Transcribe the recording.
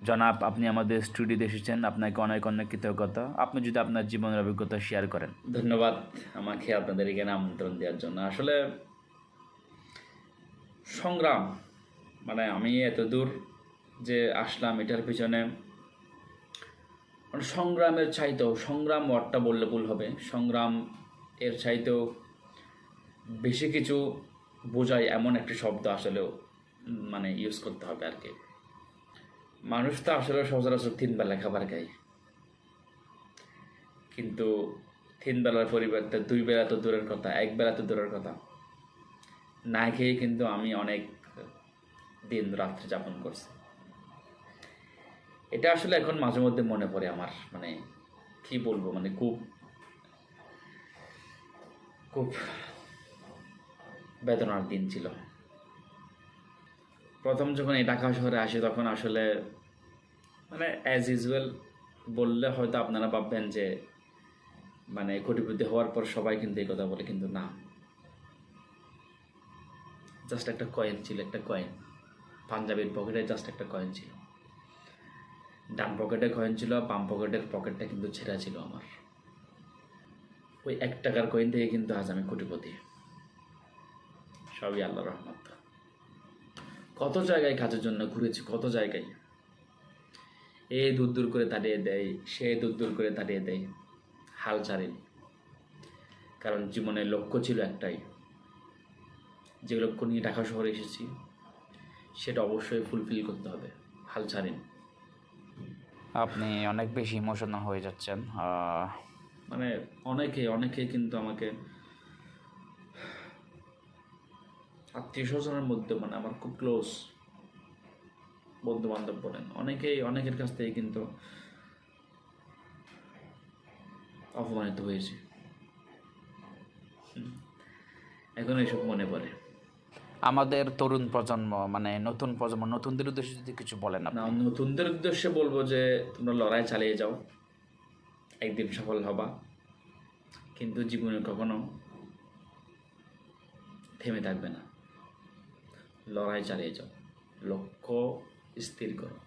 জনাব, আপনি আমাদের স্টুডিওতে এসেছেন, আপনাকে অনেক অনেক কৃতজ্ঞতা। আপনি যদি আপনার জীবনের অভিজ্ঞতা শেয়ার করেন। ধন্যবাদ আমাকে আপনাদের এখানে আমন্ত্রণ দেওয়ার জন্য। আসলে সংগ্রাম মানে আমি এত দূর যে আসলাম এটার পিছনে সংগ্রামের চাইতেও, সংগ্রাম ওয়ার্ডটা বললে ভুল হবে, সংগ্রাম এর চাইতেও বেশি কিছু বোঝায় এমন একটি শব্দ আসলেও মানে ইউজ করতে হবে আর কি। মানুষ তো আসলে সচরাচর 3 বেলা খাবার খায়, কিন্তু 3 বেলার পরিবর্তে 2 বেলা তো দূরের কথা, 1 বেলা তো দূরের কথা না খেয়ে কিন্তু আমি অনেক দিন রাত্রি যাপন করছি। এটা আসলে এখন মাঝে মধ্যে মনে পড়ে আমার, মানে কি বলবো, মানে খুব খুব বেদনার দিন ছিল। প্রথম যখন এই ঢাকা শহরে আসি তখন আসলে মানে অ্যাজ ইউজুয়াল বললে হয়তো আপনারা ভাববেন যে মানে কোটিপতি হওয়ার পর সবাই কিন্তু এই কথা বলে, কিন্তু না, জাস্ট একটা কয়েন ছিল, একটা কয়েন। পাঞ্জাবির পকেটে জাস্ট একটা কয়েন ছিল, ডান পকেটে কয়েন ছিল, বাম পকেটের পকেটটা কিন্তু ছেঁড়া ছিল আমার। ওই 1 টাকার কয়েন থেকে কিন্তু আজ আমি কোটিপতি, সবই আল্লাহর রহমত। কত জায়গায় কাজের জন্য ঘুরেছি, কত জায়গায়, এ দূর দূর করে তাড়িয়ে দেয়, সে দূর দূর করে তাড়িয়ে দেয়, হাল ছাড়েনি। কারণ জীবনের লক্ষ্য ছিল একটাই, যে লক্ষ্য নিয়ে ঢাকা শহরে এসেছি সেটা অবশ্যই ফুলফিল করতে হবে, হাল ছাড়েনি। আপনি অনেক বেশি ইমোশনাল হয়ে যাচ্ছেন। মানে অনেকে কিন্তু আমাকে আত্মীয় স্বজনের মধ্যে, মানে আমার খুব ক্লোজ বন্ধু বান্ধব বলেন, অনেকের কাছ থেকে কিন্তু অপমানিত হয়েছে। এখন এইসব মনে পড়ে। আমাদের তরুণ প্রজন্ম, মানে নতুন প্রজন্ম, নতুনদের উদ্দেশ্যে যদি কিছু বলেন না, আপনি। নতুনদের উদ্দেশ্যে বলবো যে তোমরা লড়াই চালিয়ে যাও, একদিন সফল হবা, কিন্তু জীবনে কখনো থেমে থাকবে না। লড়াই চালিয়ে যাও, লক্ষ্য স্থির করো।